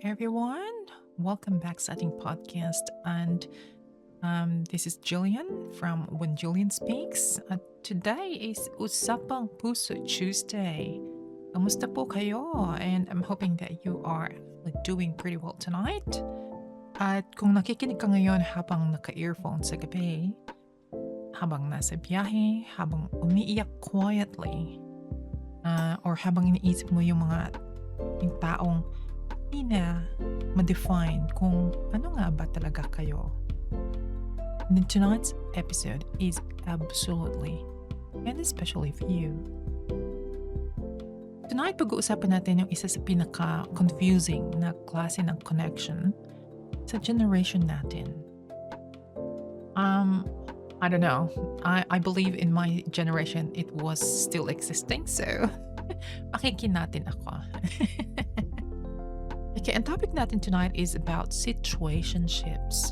everyone. Welcome back sa ating podcast. And this is Jillian from When Jillian Speaks. At today is Usapang Puso Tuesday. Kamusta po kayo? And I'm hoping that you are doing pretty well tonight. At kung nakikinig ka ngayon habang naka-earphone sa gabi, habang nasa biyahe, habang umiiyak quietly, or habang iniisip mo yung taong hindi na ma-define kung ano nga ba talaga kayo. And then tonight's episode is absolutely and especially for you. Tonight, pag-uusapan natin yung isa sa pinaka-confusing na klase ng connection sa generation natin. I don't know. I believe in my generation it was still existing, so pakikin natin ako. Okay, ang topic natin tonight is about situationships.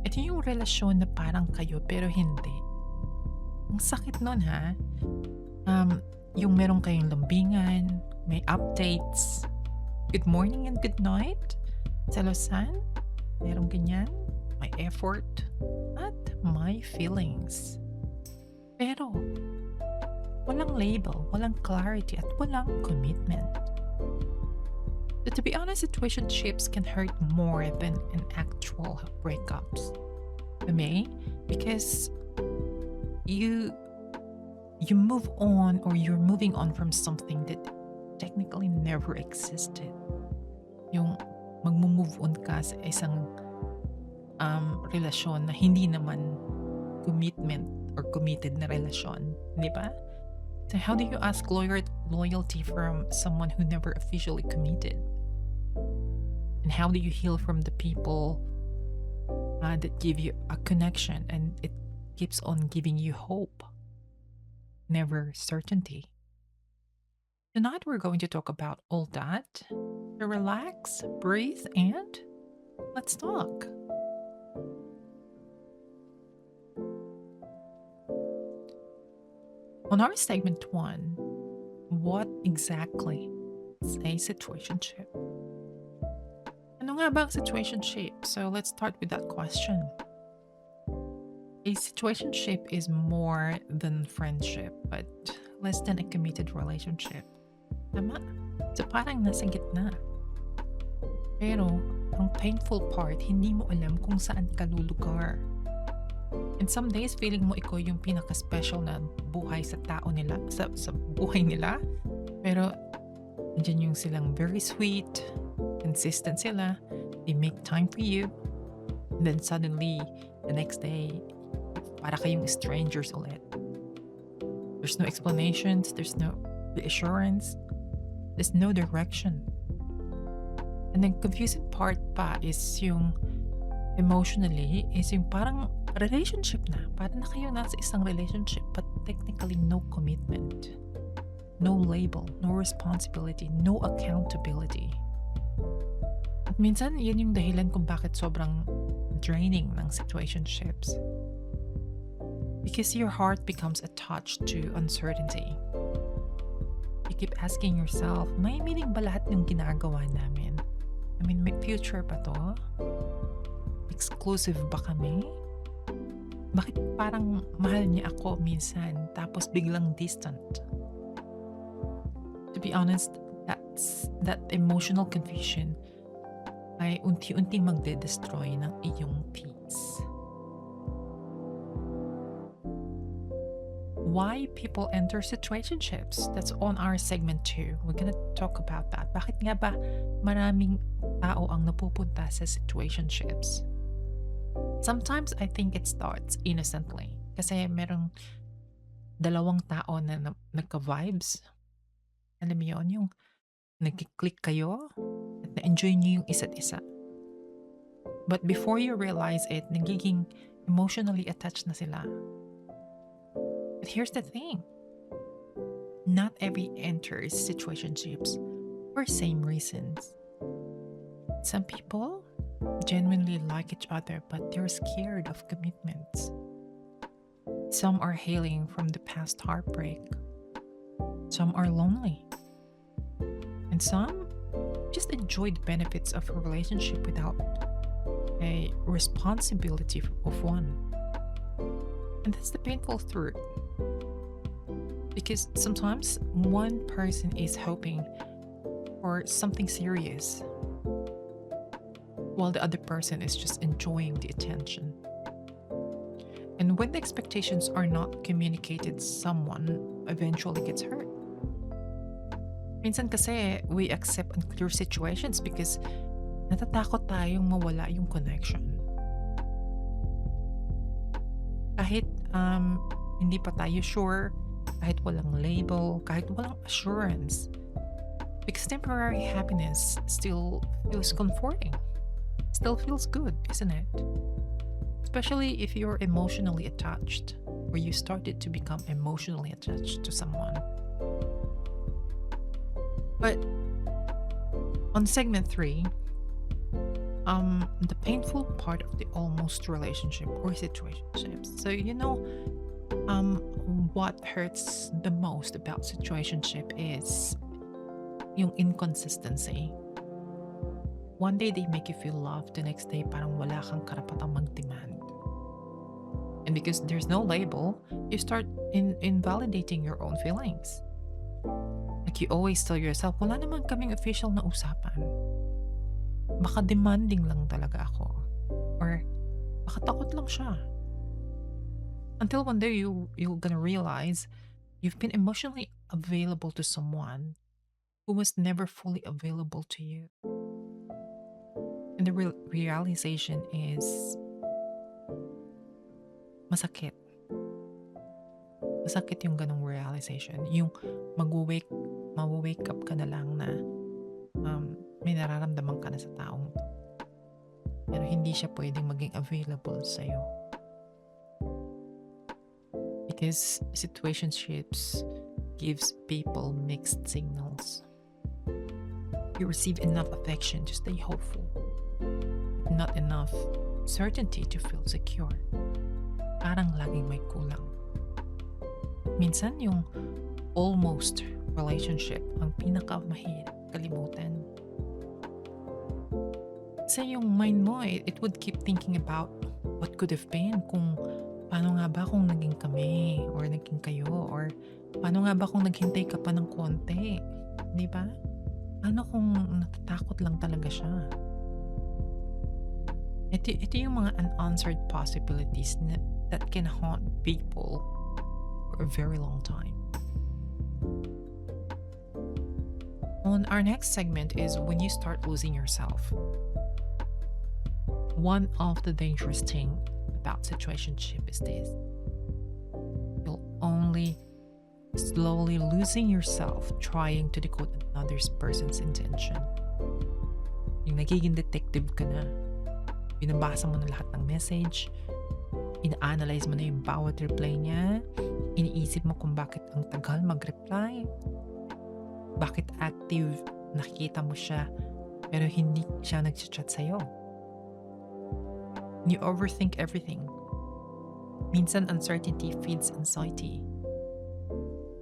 Ito yung relasyon na parang kayo pero hindi. Ang sakit nun ha. Yung meron kayong lambingan, may updates, good morning and good night, selosan, merong ganyan, may effort, at my feelings. Pero, walang label, walang clarity, at walang commitment. So to be honest, situationships can hurt more than an actual breakups. May, because you move on or you're moving on from something that technically never existed. Yung magmo-move on ka sa isang relasyon na hindi naman commitment or committed na relasyon, di ba? So how do you ask loyalty from someone who never officially committed? And how do you heal from the people that give you a connection and it keeps on giving you hope, never certainty? Tonight we're going to talk about all that. So relax, breathe, and let's talk. On our segment 1, what exactly is a situationship? Ano nga ba ang situationship? So let's start with that question. A situationship is more than friendship, but less than a committed relationship. Tama? So parang nasa gitna. Pero ang painful part, hindi mo alam kung saan ka lulugar. And some days, feeling mo ikaw yung pinaka-special na buhay sa tao nila, sa buhay nila. Pero, andyan yung silang very sweet, consistent sila, they make time for you. And then suddenly, the next day, para kayong strangers ulit. There's no explanations, there's no reassurance, there's no direction. And the confusing part pa is yung emotionally, is yung parang relationship na. Parang na kayo nasa isang relationship but technically no commitment. No label, no responsibility, no accountability. At minsan, yun yung dahilan kung bakit sobrang draining ng situationships. Because your heart becomes attached to uncertainty. You keep asking yourself, may meaning ba lahat ng ginagawa namin? I mean, may future pa to? Exclusive ba kami? Bakit parang mahal niya ako minsan tapos biglang distant? To be honest, that emotional confusion ay unti-unting magde-destroy ng iyong peace. Why people enter situationships? That's on our segment 2. We're gonna talk about that. Bakit nga ba maraming tao ang napupunta sa situationships? Sometimes I think it starts innocently. Kasi merong dalawang tao na nagka-vibes. Alam mo yun, yung nagkiklik kayo at na-enjoy niyo yung isa't isa. But before you realize it, nagiging emotionally attached na sila. But here's the thing. Not every enters situationships for same reasons. Some people genuinely like each other, but they're scared of commitments. Some are hailing from the past heartbreak. Some are lonely. And some just enjoy the benefits of a relationship without a responsibility of one. And that's the painful truth. Because sometimes one person is hoping for something serious, while the other person is just enjoying the attention. And when the expectations are not communicated, someone eventually gets hurt. Minsan kasi we accept unclear situations because natatakot tayong mawala yung connection. Kahit hindi pa tayo sure, kahit walang label, kahit walang assurance. Because temporary happiness still feels comforting. Still feels good, isn't it? Especially if you're emotionally attached, or you started to become emotionally attached to someone. But on segment 3, the painful part of the almost relationship or situationships. So what hurts the most about situationship is yung inconsistency. One day they make you feel loved, the next day parang wala kang karapatang mag-demand. And because there's no label, you start invalidating your own feelings. Like you always tell yourself, wala naman kaming official na usapan. Baka demanding lang talaga ako. Or baka takot lang siya. Until one day you're gonna realize you've been emotionally available to someone who was never fully available to you. And the realization is masakit. Masakit yung ganong realization. Yung mag-wake up ka na lang na may nararamdaman ka na sa taong to. Pero hindi siya pwedeng maging available sa'yo. Because situationships gives people mixed signals. You receive enough affection to stay hopeful. Not enough certainty to feel secure. Parang laging may kulang. Minsan yung almost relationship ang pinakamahirap kalimutan. Sa yung mind mo, it would keep thinking about what could have been, kung paano nga ba kung naging kami or naging kayo, or paano nga ba kung naghintay ka pa ng konti, di ba? Ano kung natatakot lang talaga siya? Ito yung mga unanswered possibilities that can haunt people for a very long time. On our next segment is when you start losing yourself. One of the dangerous things about situationship is this. You'll only slowly losing yourself trying to decode another person's intention. Yung nagiging detective ka na. Binabasa mo na lahat ng message. Ina-analyze mo na yung bawat reply niya. Iniisip mo kung bakit ang tagal mag-reply. Bakit active, nakikita mo siya, pero hindi siya nag-chat sa'yo. You overthink everything. Minsan, uncertainty feeds anxiety.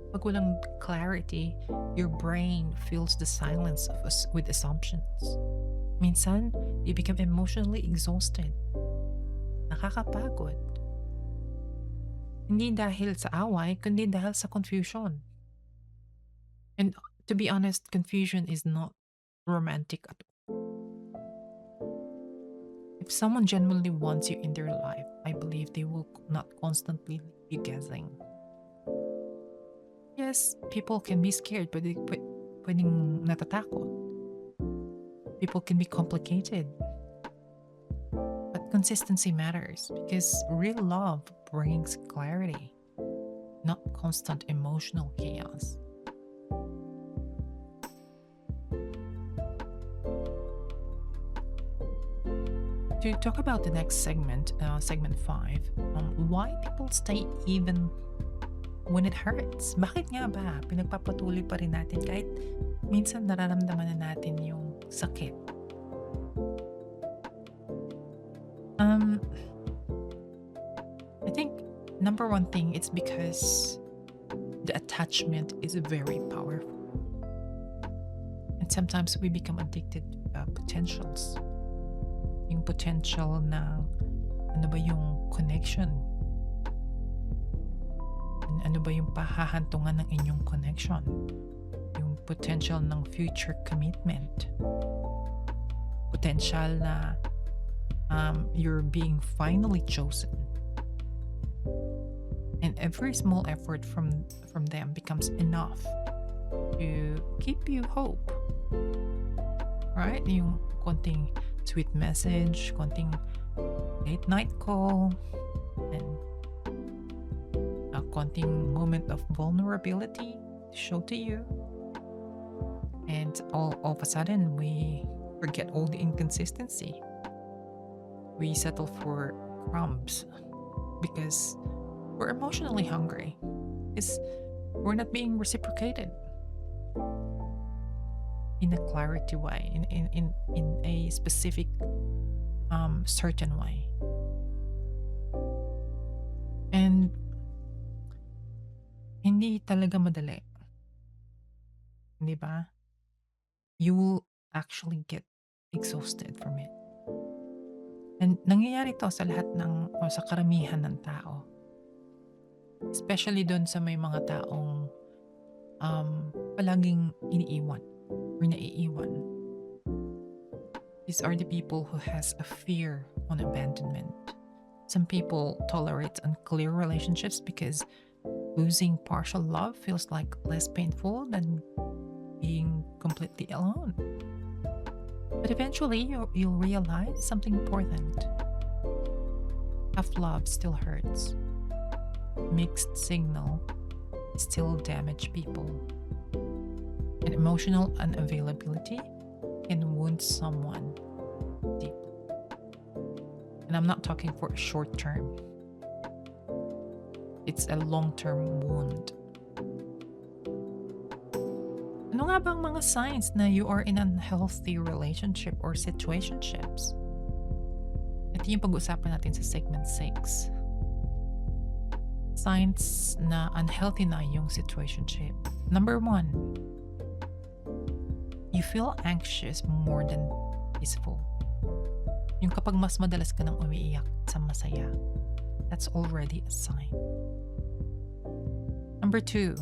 Pag walang clarity, your brain fills the silence with assumptions. Minsan, you become emotionally exhausted. Nakakapagod. Hindi dahil sa away, kundi dahil sa confusion. And to be honest, confusion is not romantic at all. If someone genuinely wants you in their life, I believe they will not constantly leave you guessing. Yes, people can be scared, but pwedeng natatakot. People can be complicated. But consistency matters because real love brings clarity, not constant emotional chaos. To talk about the next segment, segment 5, why people stay even when it hurts. Bakit nga ba pinagpapatuloy pa rin natin kahit minsan nararamdaman na natin yung sakit? I think number one thing, it's because the attachment is very powerful. And sometimes we become addicted to potentials. Yung potential ng ano ba yung connection? Ano ba yung pahahantungan ng inyong connection? Yung potential ng future commitment. Potential na you're being finally chosen. And every small effort from them becomes enough to keep you hope. Right? Yung konting sweet message, konting late night call, and a konting moment of vulnerability to show to you. And all of a sudden, we forget all the inconsistency. We settle for crumbs because we're emotionally hungry. Because we're not being reciprocated in a clarity way, in a specific certain way. And hindi talaga madali, di ba? You will actually get exhausted from it. And nangyayari to sa lahat ng o sa karamihan ng tao. Especially doon sa may mga taong palaging iniiwan or naiiwan. These are the people who has a fear on abandonment. Some people tolerate unclear relationships because losing partial love feels like less painful than being completely alone. But eventually, you'll realize something important. Tough love still hurts. Mixed signal still damage people. And emotional unavailability can wound someone deeply. And I'm not talking for a short term. It's a long-term wound. Ano nga bang mga signs na you are in an unhealthy relationship or situationships? Ito yung pag-uusapan natin sa segment 6. Signs na unhealthy na yung situationship. Number 1, you feel anxious more than peaceful. Yung kapag mas madalas ka nang umiiyak sa masaya, that's already a sign. Number 2,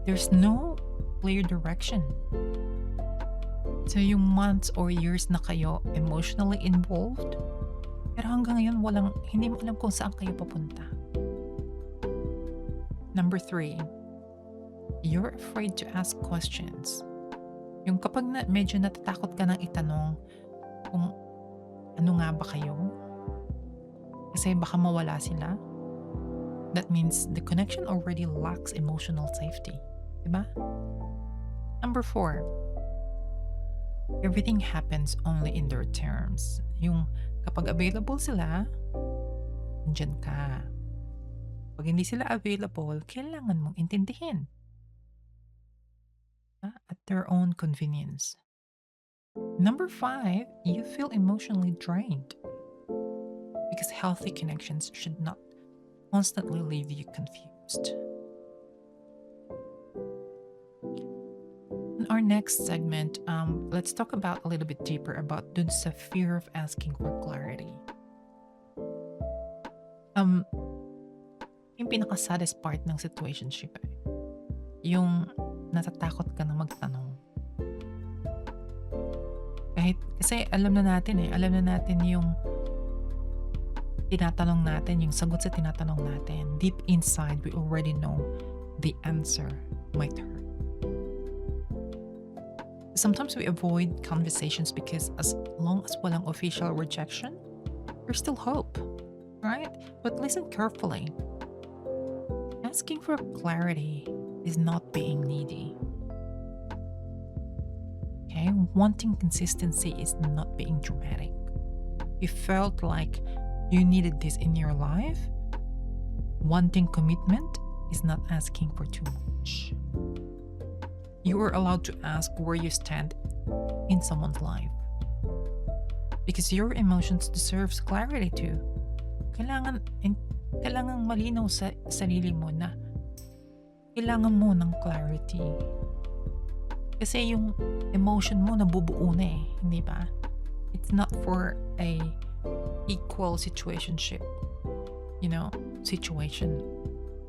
there's no clear direction. So yung months or years na kayo emotionally involved, pero hanggang ngayon hindi mo alam kung saan kayo papunta. Number 3, you're afraid to ask questions. Yung kapag medyo natatakot ka nang itanong kung ano nga ba kayo, kasi baka mawala sila. That means the connection already lacks emotional safety. Diba? Number 4, everything happens only in their terms. Yung kapag available sila, nandyan ka. Pag hindi sila available, kailangan mong intindihin. At their own convenience. Number 5, you feel emotionally drained. Because healthy connections should not constantly leave you confused. In our next segment, let's talk about a little bit deeper about dun sa fear of asking for clarity. Yung pinaka-saddest part ng situationship, yung natatakot ka na magtanong. Kasi alam na natin yung tinatanong natin, yung sagot sa tinatanong natin. Deep inside, we already know the answer might hurt. Sometimes we avoid conversations because as long as walang official rejection, there's still hope, right? But listen carefully. Asking for clarity is not being needy. Okay? Wanting consistency is not being dramatic. You felt like you needed this in your life. Wanting commitment is not asking for too much. You are allowed to ask where you stand in someone's life. Because your emotions deserves clarity too. Kailangan malinaw sa sarili mo na kailangan mo ng clarity. Kasi yung emotion mo nabubuo na eh, hindi ba? It's not for a equal situationship, situation.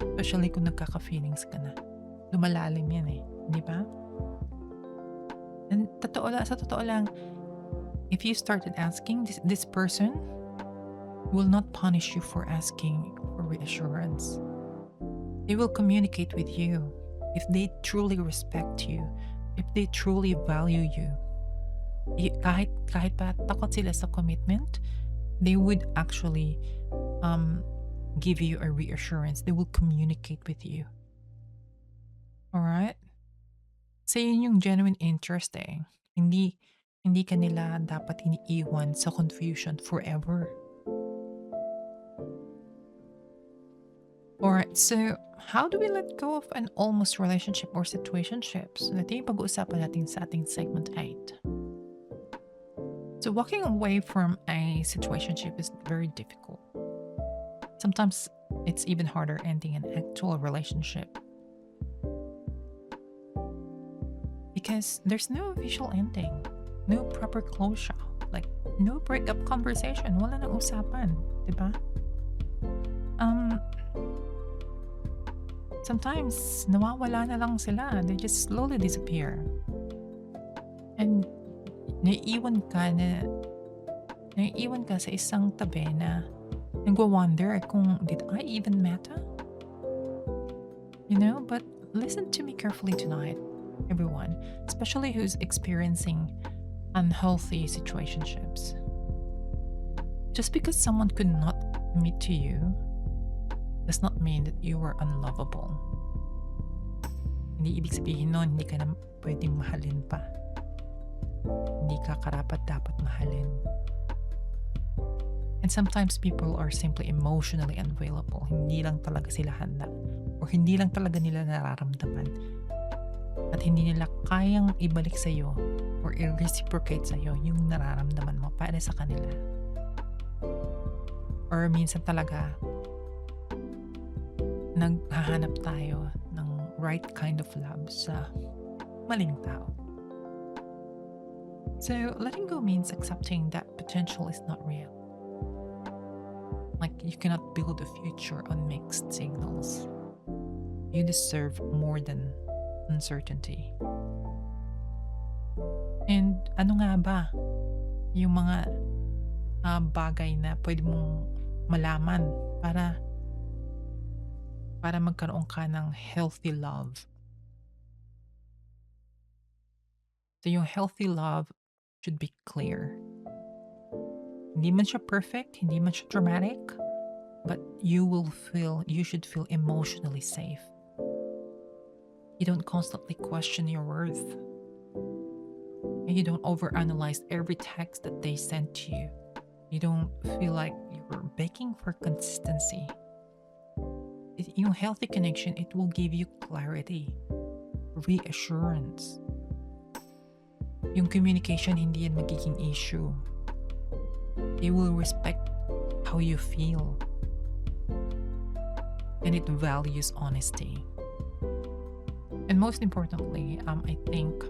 Especially kung nagkaka-feelings ka na. Lumalalim yan eh, di ba? And sa totoo lang, if you started asking, this person will not punish you for asking for reassurance. They will communicate with you if they truly respect you, if they truly value you. Kahit pa takot sila sa commitment, they would actually give you a reassurance. They will communicate with you. Alright? So yun yung genuine interest eh. Hindi ka nila dapat iniiwan sa confusion forever. Alright, so how do we let go of an almost relationship or situationships? Ito yung pag-uusapan natin sa ating segment 8. So walking away from a situationship is very difficult. Sometimes it's even harder ending an actual relationship. Because there's no official ending, no proper closure, like no breakup conversation, wala nang usapan, diba? Sometimes nawawala na lang sila, they just slowly disappear. And naiiwan ka sa isang tabi na nagwa-wonder kung did I even matter? But listen to me carefully tonight, everyone, especially who's experiencing unhealthy situationships. Just because someone could not commit to you does not mean that you are unlovable. Hindi ibig sabihin nun, hindi ka na pwedeng mahalin pa. Hindi ka karapat-dapat mahalin. And sometimes people are simply emotionally unavailable. Hindi lang talaga sila handa. Or hindi lang talaga nila nararamdaman. At hindi nila kayang ibalik sa'yo or i-reciprocate sa'yo yung nararamdaman mo para sa kanila. Or minsan talaga, naghahanap tayo ng right kind of love sa maling tao. So, letting go means accepting that potential is not real. Like, you cannot build a future on mixed signals. You deserve more than uncertainty. And ano nga ba yung mga bagay na pwede mong malaman para magkaroon ka ng healthy love? So yung healthy love should be clear. Hindi man siya perfect, hindi man siya dramatic, but you should feel emotionally safe. You don't constantly question your worth. And you don't overanalyze every text that they send to you. You don't feel like you're begging for consistency. Yung healthy connection, it will give you clarity, reassurance. Yung communication, hindi yan magiging issue. They will respect how you feel. And it values honesty. And most importantly, I think,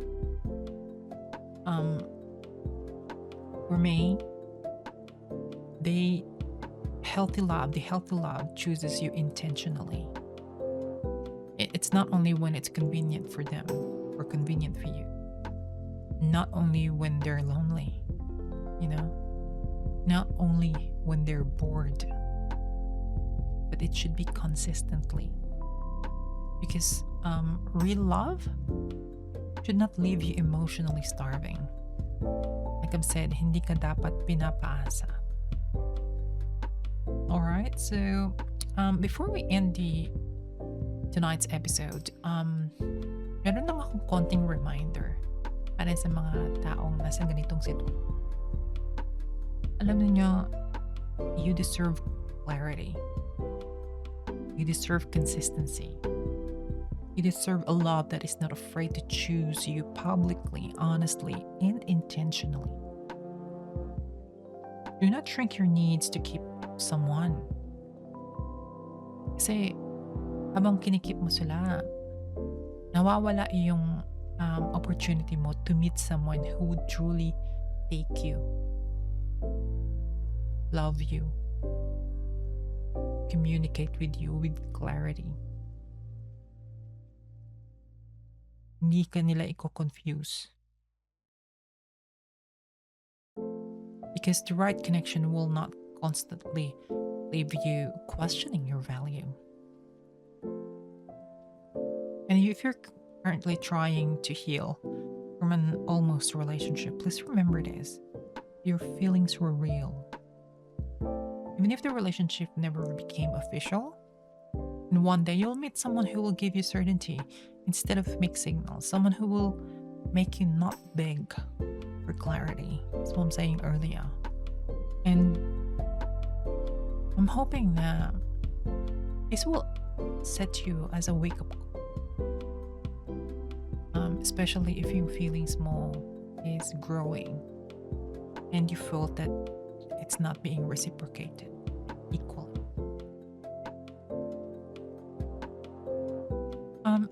for me, the healthy love chooses you intentionally. It's not only when it's convenient for them or convenient for you. Not only when they're lonely, not only when they're bored, but it should be consistently. Because real love should not leave you emotionally starving. Like I've said, hindi ka dapat pinapaasa. Alright, so before we end tonight's episode, meron lang akong konting reminder para sa mga taong nasa ganitong sitwasyon. Alam niyo, you deserve clarity. You deserve consistency. You deserve a love that is not afraid to choose you publicly, honestly, and intentionally. Do not shrink your needs to keep someone. Kasi habang kinikip mo sila, nawawala yung opportunity mo to meet someone who would truly take you, love you, communicate with you with clarity. Hindi ka nila i-confuse. Because the right connection will not constantly leave you questioning your value. And if you're currently trying to heal from an almost relationship, please remember this. Your feelings were real. Even if the relationship never became official, and one day you'll meet someone who will give you certainty instead of mixed signals, someone who will make you not beg for clarity. That's what I'm saying earlier. And I'm hoping that this will set you as a wake-up call. Especially if your feeling small is growing and you feel that it's not being reciprocated equally.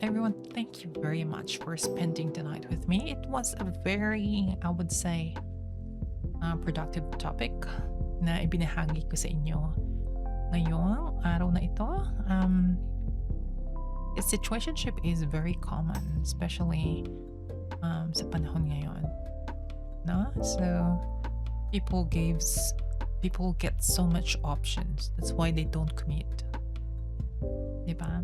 Everyone, thank you very much for spending the night with me. It was a very, I would say, productive topic na ibinahagi ko sa inyo ngayong araw na ito. Situationship is very common, especially sa panahon ngayon. No? So people get so much options. That's why they don't commit. Diba?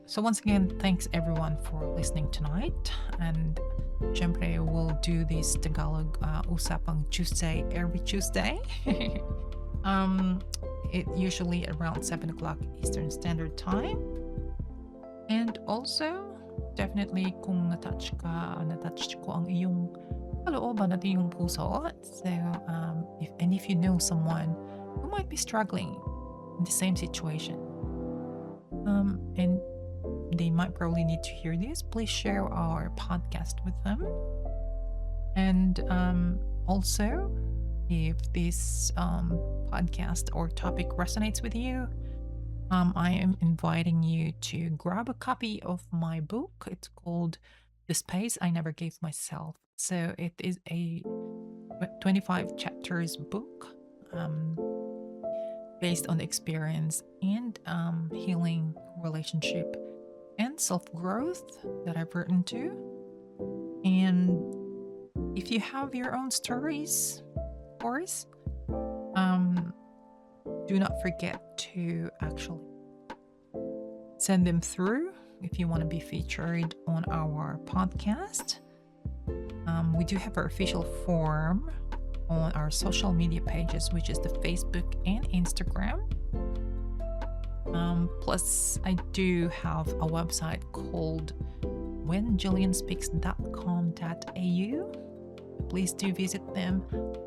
So once again, thanks everyone for listening tonight. And syempre, we'll do this Tagalog Usapang Tuesday every Tuesday. It usually around 7 o'clock Eastern Standard Time. And also, definitely kung natouch ko ang iyong kalooban at iyong puso. So, if you know someone who might be struggling in the same situation, and they might probably need to hear this, please share our podcast with them. And also, if this podcast or topic resonates with you, I am inviting you to grab a copy of my book. It's called The Space I Never Gave Myself. So it is a 25 chapters book based on experience and healing relationship and self-growth that I've written to. And if you have your own stories, of course, do not forget to actually send them through if you want to be featured on our podcast. We do have our official form on our social media pages, which is the Facebook and Instagram. Plus, I do have a website called whenjillianspeaks.com.au. Please do visit them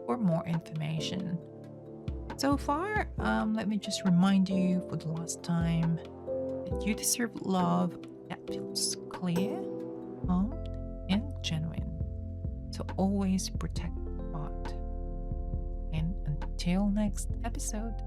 for more information. So far, let me just remind you for the last time that you deserve love that feels clear, calm, and genuine. So always protect your heart. And until next episode.